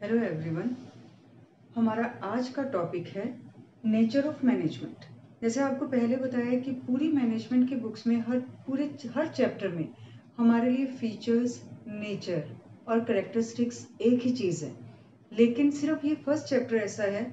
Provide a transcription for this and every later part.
Hello everyone. हमारा आज का टॉपिक है नेचर ऑफ मैनेजमेंट। जैसे आपको पहले बताया कि पूरी मैनेजमेंट की बुक्स में हर चैप्टर में हमारे लिए फीचर्स, नेचर और कैरेक्टरिस्टिक्स एक ही चीज़ है, लेकिन सिर्फ ये फर्स्ट चैप्टर ऐसा है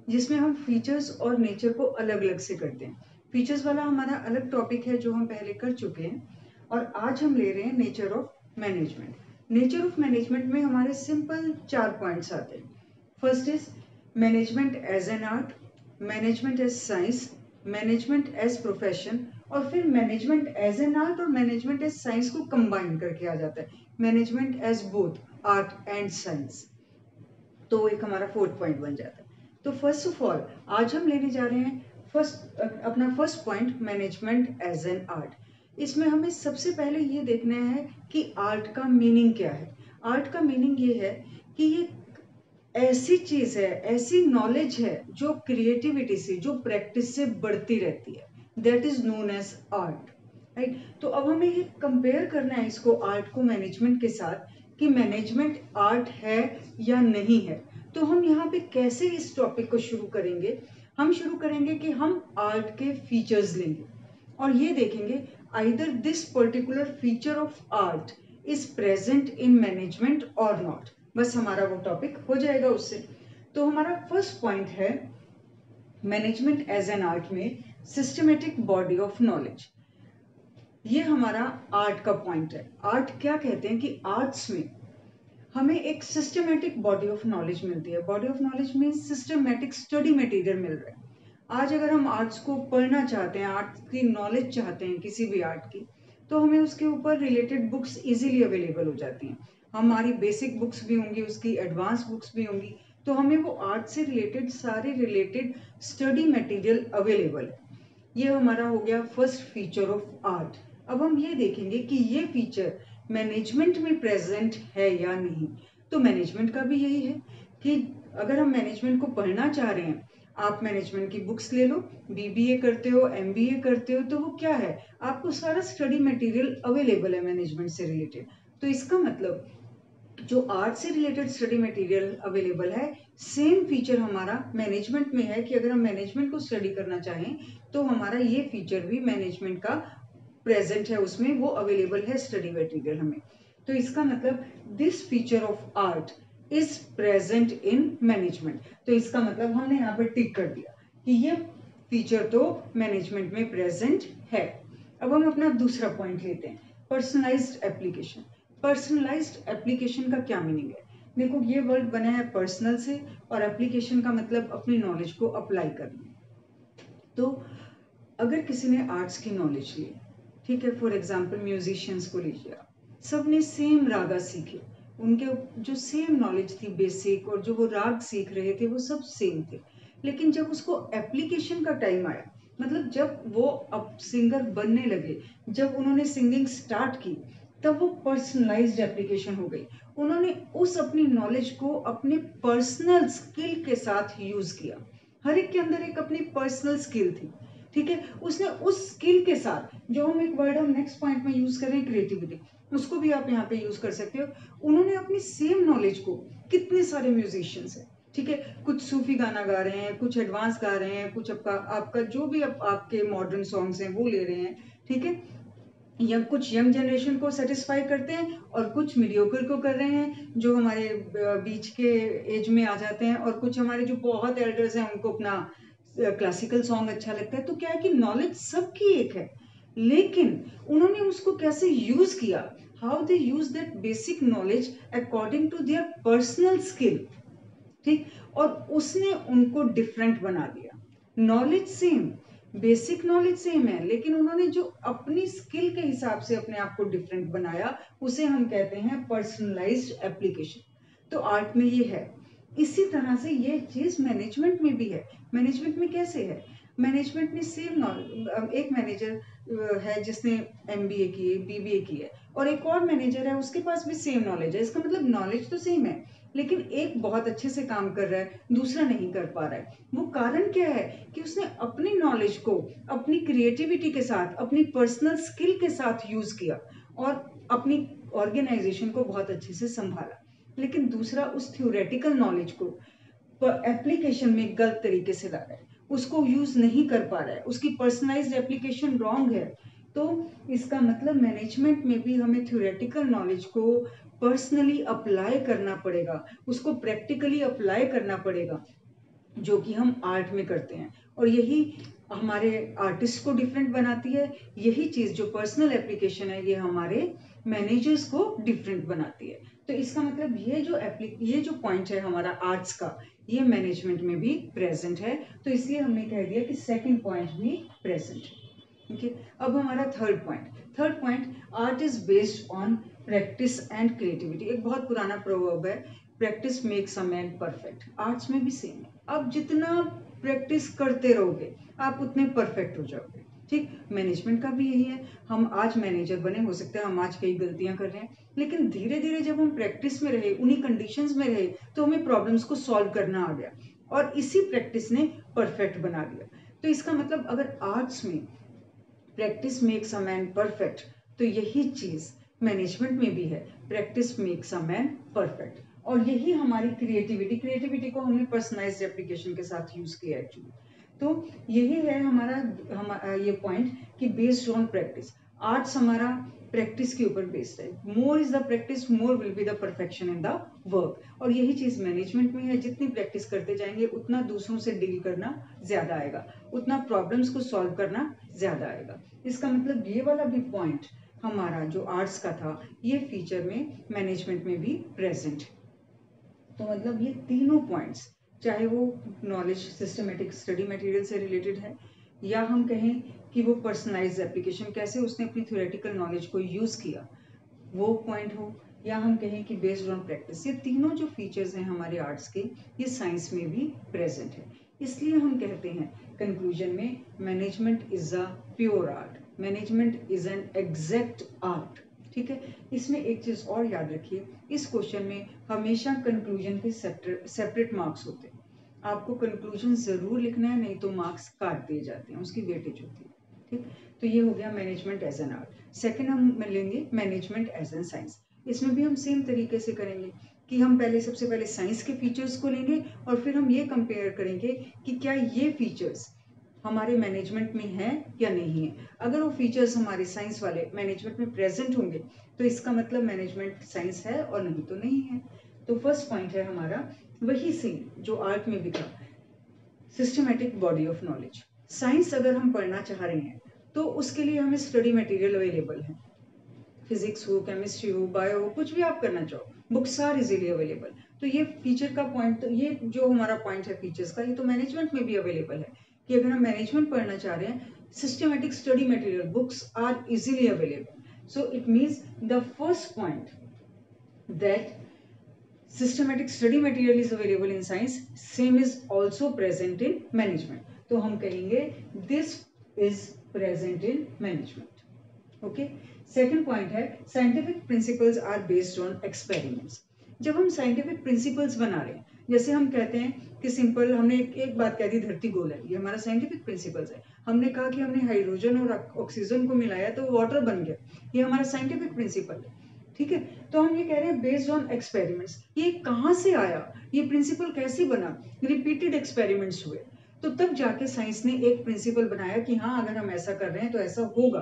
जिसमें हम फीचर्स और नेचर को अलग अलग से करते हैं। फीचर्स वाला हमारा अलग टॉपिक है जो हम पहले कर चुके हैं, और आज हम ले रहे हैं nature of management. Nature of management में हमारे सिंपल 4 पॉइंट्स आते हैं। First is management as an art, management as science, management as profession, और फिर मैनेजमेंट एज एन आर्ट और मैनेजमेंट एज साइंस को कंबाइन करके आ जाता है, management as both art and science. तो एक हमारा 4th पॉइंट बन जाता है। तो फर्स्ट ऑफ ऑल आज हम लेने जा रहे हैं अपना first point, management as an art. इसमें हमें सबसे पहले ये देखना है कि आर्ट का मीनिंग क्या है। आर्ट का मीनिंग ये है कि ये ऐसी चीज है, ऐसी नॉलेज है जो क्रिएटिविटी से, जो प्रैक्टिस से बढ़ती रहती है, that is known as art, right. तो अब हमें ये कंपेयर करना है इसको, आर्ट को मैनेजमेंट के साथ, कि मैनेजमेंट आर्ट है या नहीं है। तो हम यहाँ पे कैसे इस टॉपिक को शुरू करेंगे? हम शुरू करेंगे कि हम आर्ट के फीचर्स लेंगे और ये देखेंगे either this particular feature of art is present in management और नॉट। बस हमारा वो टॉपिक हो जाएगा उससे। तो हमारा फर्स्ट पॉइंट है मैनेजमेंट एज एन आर्ट में सिस्टमेटिक बॉडी ऑफ नॉलेज। ये हमारा आर्ट का पॉइंट है। आर्ट क्या कहते हैं कि आर्ट्स में हमें एक सिस्टमेटिक बॉडी ऑफ नॉलेज मिलती है। बॉडी ऑफ नॉलेज में सिस्टमेटिक स्टडी मटेरियल मिल रहा है। आज अगर हम आर्ट्स को पढ़ना चाहते हैं, आर्ट की नॉलेज चाहते हैं किसी भी आर्ट की, तो हमें उसके ऊपर रिलेटेड बुक्स इजीली अवेलेबल हो जाती हैं। हमारी बेसिक बुक्स भी होंगी, उसकी एडवांस बुक्स भी होंगी, तो हमें वो आर्ट से रिलेटेड सारे रिलेटेड स्टडी मटेरियल अवेलेबल है। ये हमारा हो गया फर्स्ट फीचर ऑफ आर्ट। अब हम ये देखेंगे कि ये फीचर मैनेजमेंट में प्रेजेंट है या नहीं। तो मैनेजमेंट का भी यही है कि अगर हम मैनेजमेंट को पढ़ना चाह रहे हैं, आप मैनेजमेंट की बुक्स ले लो, बीबीए करते हो, एमबीए करते हो, तो वो क्या है, आपको सारा स्टडी मटेरियल अवेलेबल है मैनेजमेंट से रिलेटेड। तो इसका मतलब जो आर्ट से रिलेटेड स्टडी मटेरियल अवेलेबल है, सेम फीचर हमारा मैनेजमेंट में है कि अगर हम मैनेजमेंट को स्टडी करना चाहें तो हमारा ये फीचर भी मैनेजमेंट का प्रेजेंट है, उसमें वो अवेलेबल है स्टडी मटेरियल हमें। तो इसका मतलब this feature of art is present in management. तो इसका मतलब हमने यहाँ पर टिक कर दिया कि ये फीचर तो मैनेजमेंट में प्रेजेंट है। अब हम अपना दूसरा पॉइंट लेते हैं, पर्सनलाइज्ड एप्लीकेशन। पर्सनलाइज्ड एप्लीकेशन का क्या मीनिंग है? देखो, ये वर्ड बना है पर्सनल से, और एप्लीकेशन का मतलब अपनी नॉलेज को अप्लाई करना। तो अगर किसी ने आर्ट्स की नॉलेज ली, ठीक है, फॉर एग्जाम्पल म्यूजिशियंस को लीजिए आप, सब ने सेम रागा सीखे, उनके जो सेम नॉलेज थी बेसिक, और जो वो राग सीख रहे थे वो सब सेम थे। लेकिन जब उसको एप्लीकेशन का टाइम आया, मतलब जब वो अब सिंगर बनने लगे, जब उन्होंने सिंगिंग स्टार्ट की, तब वो पर्सनलाइज्ड एप्लीकेशन हो गई। उन्होंने उस अपनी नॉलेज को अपने पर्सनल स्किल के साथ यूज किया। हर एक के अंदर एक अपनी पर्सनल स्किल थी, ठीक है। उसने उस स्किल के साथ, जो हम एक वर्ड हम नेक्स्ट पॉइंट में यूज कर रहे हैं क्रिएटिविटी, उसको भी आप यहाँ पे यूज कर सकते हो। उन्होंने अपनी सेम नॉलेज को, कितने सारे म्यूजिशियंस हैं, ठीक है, कुछ सूफी गाना गा रहे हैं, कुछ एडवांस गा रहे हैं, कुछ आपका जो भी आपके मॉडर्न सॉन्ग्स हैं वो ले रहे हैं, ठीक है, या कुछ यंग जनरेशन को सेटिस्फाई करते हैं और कुछ मीडियोकर को कर रहे हैं जो हमारे बीच के एज में आ जाते हैं, और कुछ हमारे जो बहुत एल्डर्स हैं उनको अपना क्लासिकल सॉन्ग अच्छा लगता है। तो क्या है कि नॉलेज सबकी एक है, लेकिन उन्होंने उसको कैसे यूज किया, how they use that basic knowledge according to their personal skill, ठीक, और उसने उनको डिफरेंट बना दिया। Knowledge same, basic knowledge same है, लेकिन उन्होंने जो अपनी स्किल के हिसाब से अपने आप को डिफरेंट बनाया, उसे हम कहते हैं पर्सनलाइज्ड एप्लीकेशन। तो आर्ट में ये है। इसी तरह से ये चीज मैनेजमेंट में भी है। मैनेजमेंट में कैसे है? मैनेजमेंट में सेम नॉलेज, एक मैनेजर है जिसने एमबीए की है, बीबीए की है, और एक और मैनेजर है उसके पास भी सेम नॉलेज है। इसका मतलब नॉलेज तो सेम है, लेकिन एक बहुत अच्छे से काम कर रहा है, दूसरा नहीं कर पा रहा है। वो कारण क्या है कि उसने अपनी नॉलेज को अपनी क्रिएटिविटी के साथ, अपनी पर्सनल स्किल के साथ यूज किया और अपनी ऑर्गेनाइजेशन को बहुत अच्छे से संभाला। लेकिन दूसरा उस थ्योरेटिकल नॉलेज को एप्लीकेशन में गलत तरीके से ला रहा है, उसको यूज नहीं कर पा रहा है, उसकी पर्सनलाइज्ड एप्लीकेशन रॉन्ग है। तो इसका मतलब मैनेजमेंट में भी हमें थ्योरेटिकल नॉलेज को पर्सनली अप्लाई करना पड़ेगा, उसको प्रैक्टिकली अप्लाई करना पड़ेगा, जो कि हम आर्ट में करते हैं। और यही हमारे आर्टिस्ट को डिफरेंट बनाती है, यही चीज जो पर्सनल एप्लीकेशन है ये हमारे मैनेजर्स को डिफरेंट बनाती है। तो इसका मतलब ये जो पॉइंट है हमारा आर्ट्स का, ये मैनेजमेंट में भी प्रेजेंट है। तो इसलिए हमने कह दिया कि सेकंड पॉइंट भी प्रेजेंट है। ठीक है, अब हमारा third point, art is based on practice and creativity. एक बहुत पुराना प्रोवर्ब है, practice makes a man perfect. Arts में भी सेम है, आप जितना प्रैक्टिस करते रहोगे आप उतने परफेक्ट हो जाओगे। ठीक, मैनेजमेंट का भी यही है। हम आज मैनेजर बने, हो सकता है हम आज कई गलतियां कर रहे हैं, लेकिन धीरे धीरे जब हम प्रैक्टिस में रहे, उन्हीं कंडीशंस में रहे, तो हमें प्रॉब्लम्स को सॉल्व करना आ गया और इसी प्रैक्टिस ने परफेक्ट बना दिया। तो इसका मतलब अगर आर्ट्स में practice makes a man perfect, तो यही चीज मैनेजमेंट में भी है, practice makes a man perfect. और यही हमारी क्रिएटिविटी को हमने पर्सनलाइज्ड एप्लीकेशन के साथ यूज किया एक्चुअली। तो यही है हमारा ये पॉइंट कि बेस्ड ऑन प्रैक्टिस, आर्ट्स हमारा प्रैक्टिस के ऊपर बेस्ड है। More is the practice, more will be the perfection in the work. और यही चीज मैनेजमेंट में है, जितनी प्रैक्टिस करते जाएंगे उतना दूसरों से डील करना ज्यादा आएगा, उतना प्रॉब्लम्स को सॉल्व करना ज्यादा आएगा। इसका मतलब ये वाला भी पॉइंट हमारा जो आर्ट्स का था, ये फीचर में मैनेजमेंट में भी प्रेजेंट है। तो मतलब ये तीनों पॉइंट्स, चाहे वो नॉलेज सिस्टमेटिक स्टडी मटेरियल से रिलेटेड है, या हम कहें कि वो पर्सनलाइज्ड एप्लीकेशन, कैसे उसने अपनी थ्योरेटिकल नॉलेज को यूज किया, वो पॉइंट हो, या हम कहें कि बेस्ड ऑन प्रैक्टिस, ये तीनों जो फीचर्स हैं हमारे आर्ट्स के, ये साइंस में भी प्रेजेंट है। इसलिए हम कहते हैं कंक्लूजन में, management is a pure art, management is an exact art. ठीक है, इसमें एक चीज और याद रखिए, इस क्वेश्चन में हमेशा कंक्लूजन के सेपरेट मार्क्स होते हैं। आपको कंक्लूजन जरूर लिखना है, नहीं तो मार्क्स काट दिए जाते हैं, उसकी वेटेज होती है। ठीक, तो ये हो गया management as an art. Second हम लेंगे मैनेजमेंट एज एन साइंस। इसमें भी हम सेम तरीके से करेंगे कि हम सबसे पहले साइंस के फीचर्स को लेंगे और फिर हम ये कंपेयर करेंगे कि क्या ये फीचर्स हमारे मैनेजमेंट में है या नहीं है। अगर वो फीचर्स हमारे साइंस वाले मैनेजमेंट में प्रेजेंट होंगे तो इसका मतलब मैनेजमेंट साइंस है, और नहीं तो नहीं है। तो फर्स्ट पॉइंट है हमारा वही सेम जो आर्ट में भी था, systematic body of knowledge. Science अगर हम पढ़ना चाह रहे हैं तो उसके लिए हमें स्टडी मटेरियल अवेलेबल है, फिजिक्स हो, केमिस्ट्री हो, बायो हो, कुछ भी आप करना चाहो, बुक्स आर इजीली अवेलेबल। तो ये फीचर का पॉइंट, तो ये जो हमारा पॉइंट है फीचर्स का, ये तो मैनेजमेंट में भी अवेलेबल है कि अगर हम मैनेजमेंट पढ़ना चाह रहे हैं, systematic study material, books are easily available. So it means the first point that systematic study material is available in science, same is also present in management. तो हम कहेंगे this is present in management. Okay, second point है scientific principles are based on experiments. जब हम scientific principles बना रहे हैं, जैसे हम कहते हैं कि सिंपल, हमने एक बात कह दी, धरती गोल है, ये हमारा साइंटिफिक प्रिंसिपल्स है। हमने कहा कि हमने हाइड्रोजन और ऑक्सीजन को मिलाया तो वाटर बन गया, ये हमारा साइंटिफिक प्रिंसिपल है। ठीक है, तो हम ये कह रहे हैं बेस्ड ऑन एक्सपेरिमेंट्स। ये कहाँ से आया, ये प्रिंसिपल कैसे बना, रिपीटेड एक्सपेरिमेंट्स हुए, तो तब जाके साइंस ने एक प्रिंसिपल बनाया कि हाँ अगर हम ऐसा कर रहे हैं तो ऐसा होगा।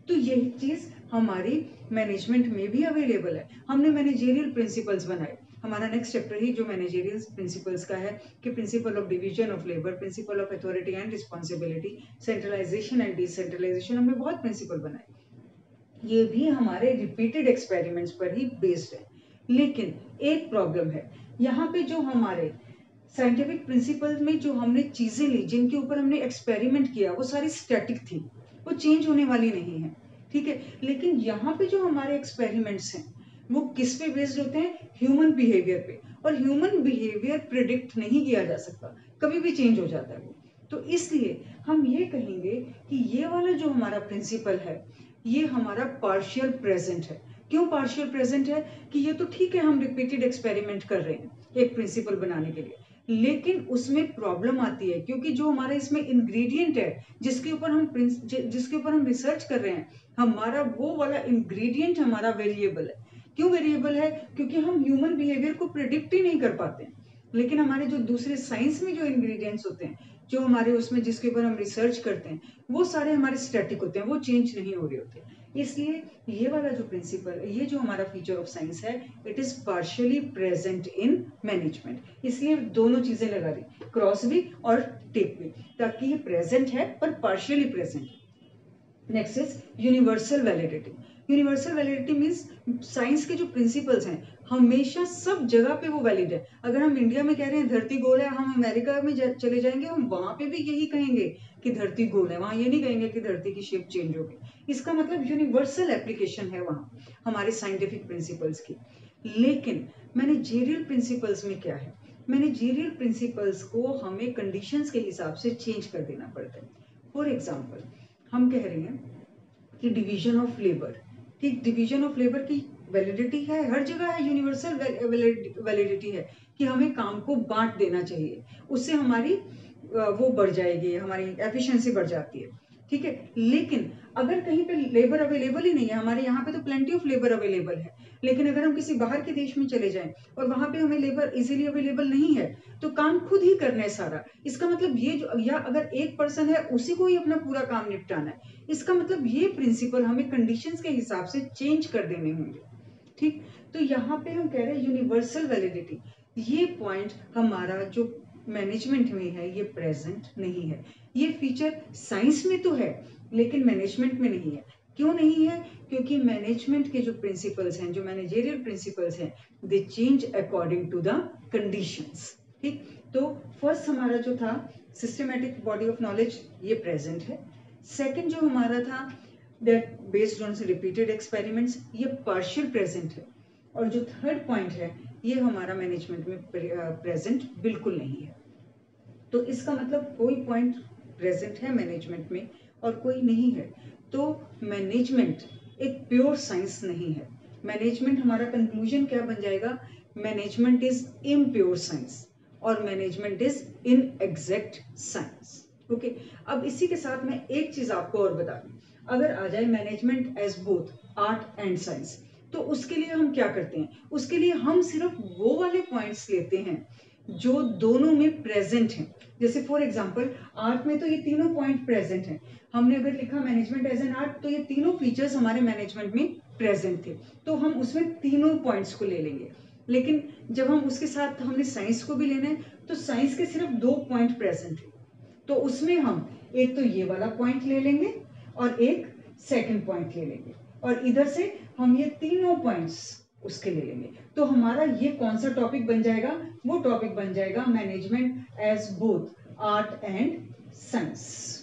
तो यही चीज हमारी मैनेजमेंट में भी अवेलेबल है। हमने मैनेजेरियल प्रिंसिपल्स बनाए, हमारा नेक्स्ट चैप्टर ही जो मैनेजेरियल प्रिंसिपल्स का है कि principle of division of labour, principle of authority and responsibility, centralisation and decentralisation, हमने बहुत प्रिंसिपल बनाए, ये भी हमारे रिपीटेड एक्सपेरिमेंट्स पर ही बेस्ड है। लेकिन एक प्रॉब्लम है यहाँ पे, जो हमारे साइंटिफिक प्रिंसिपल में जो हमने चीजें ली, जिनके ऊपर हमने एक्सपेरिमेंट किया, वो सारी स्टैटिक थी, वो चेंज होने वाली नहीं है। ठीक है, लेकिन यहाँ पे जो हमारे एक्सपेरिमेंट्स हैं वो किस पे बेस्ड होते हैं, ह्यूमन बिहेवियर पे। और ह्यूमन बिहेवियर प्रिडिक्ट नहीं किया जा सकता, कभी भी चेंज हो जाता है वो। तो इसलिए हम ये कहेंगे कि ये वाला जो हमारा प्रिंसिपल है, ये हमारा पार्शियल प्रेजेंट है। क्यों पार्शियल प्रेजेंट है, कि ये तो ठीक है हम रिपीटेड एक्सपेरिमेंट कर रहे हैं एक प्रिंसिपल बनाने के लिए, लेकिन उसमें प्रॉब्लम आती है क्योंकि जो हमारे इसमें इंग्रेडिएंट है जिसके ऊपर हम रिसर्च कर रहे हैं, हमारा वो वाला इंग्रेडिएंट हमारा वेरिएबल है। क्यों वेरिएबल है? क्योंकि हम ह्यूमन बिहेवियर को प्रिडिक्ट ही नहीं कर पाते हैं, लेकिन हमारे जो दूसरे साइंस में जो इंग्रेडिएंट्स होते हैं, जो हमारे उसमें जिसके ऊपर हम रिसर्च करते हैं, वो सारे हमारे स्टैटिक होते हैं, वो चेंज नहीं हो रहे होते। इसलिए ये वाला जो प्रिंसिपल, ये जो हमारा फीचर ऑफ साइंस है, it is partially present in management. इसलिए दोनों चीजें लगा दी, क्रॉस भी और टिक भी, ताकि ये प्रेजेंट है पर partially present. Next is universal validity. Universal validity means science के जो प्रिंसिपल्स हैं हमेशा सब जगह पे वो वैलिड है। अगर हम इंडिया में कह रहे हैं धरती गोल है, हम अमेरिका में चले जाएंगे, हम वहां पे भी यही कहेंगे कि धरती गोल है, वहां ये नहीं कहेंगे कि धरती की शेप चेंज होगी। इसका मतलब यूनिवर्सल एप्लीकेशन है वहां हमारे साइंटिफिक प्रिंसिपल्स की। लेकिन मैनेजेरियल प्रिंसिपल्स में क्या है? मैनेजेरियल प्रिंसिपल्स को हमें कंडीशंस के हिसाब से चेंज कर देना पड़ता है। फॉर एग्जाम्पल, हम कह रहे हैं कि डिवीजन ऑफ लेबर, ठीक, डिवीजन ऑफ लेबर की वैलिडिटी है, हर जगह है, यूनिवर्सल वैलिडिटी है कि हमें काम को बांट देना चाहिए, उससे हमारी वो बढ़ जाएगी, हमारी एफिशिएंसी बढ़ जाती है, ठीक है। लेकिन अगर कहीं पे लेबर अवेलेबल ही नहीं है, हमारे यहाँ पे तो प्लेंटी ऑफ लेबर अवेलेबल है, लेकिन अगर हम किसी बाहर के देश में चले जाएं और वहां पे हमें लेबर इजीली अवेलेबल नहीं है, तो काम खुद ही करना है सारा। इसका मतलब ये जो, या अगर एक पर्सन है उसी को ही अपना पूरा काम निपटाना है, इसका मतलब ये प्रिंसिपल हमें कंडीशंस के हिसाब से चेंज कर देने होंगे, ठीक। तो यहाँ पे हम कह रहे हैं यूनिवर्सल वैलिडिटी, ये पॉइंट हमारा जो मैनेजमेंट में है ये प्रेजेंट नहीं है। ये फीचर साइंस में तो है लेकिन मैनेजमेंट में नहीं है। क्यों नहीं है? क्योंकि मैनेजमेंट के जो प्रिंसिपल्स हैं, जो मैनेजेरियल प्रिंसिपल्स हैं, they change according to the conditions, ठीक। तो फर्स्ट हमारा जो था सिस्टमैटिक बॉडी ऑफ नॉलेज, ये प्रेजेंट है। सेकंड जो हमारा था that based on repeated experiments, ये पार्शियल प्रेजेंट है। और जो थर्ड पॉइंट है ये हमारा मैनेजमेंट में प्रेजेंट बिल्कुल नहीं है। तो इसका मतलब कोई पॉइंट प्रेजेंट है मैनेजमेंट में और कोई नहीं है। तो मैनेजमेंट एक प्योर साइंस नहीं है। मैनेजमेंट, हमारा कंक्लूजन क्या बन जाएगा? मैनेजमेंट इज इम्प्योर साइंस और मैनेजमेंट इज इनएग्जैक्ट साइंस। ओके, अब इसी के साथ मैं एक चीज आपको और बता दूं, अगर आ जाए management as both art and science, तो उसके लिए हम क्या करते हैं? उसके लिए हम सिर्फ वो वाले पॉइंट्स लेते हैं जो दोनों में प्रेजेंट हैं। जैसे फॉर एग्जांपल आर्ट में तो ये तीनों पॉइंट प्रेजेंट हैं। हमने अगर लिखा मैनेजमेंट एज एन आर्ट, तो ये तीनों फीचर्स हमारे मैनेजमेंट में प्रेजेंट थे, तो हम उसमें तीनों पॉइंट्स को ले लेंगे। लेकिन जब हम उसके साथ हमने साइंस को भी लेना है, तो साइंस के सिर्फ 2 पॉइंट प्रेजेंट है, तो उसमें हम एक तो ये वाला पॉइंट ले लेंगे और एक सेकंड पॉइंट ले लेंगे, और इधर से हम ये तीनों पॉइंट्स उसके ले लेंगे। तो हमारा ये कौन सा टॉपिक बन जाएगा? वो टॉपिक बन जाएगा management as both art and science.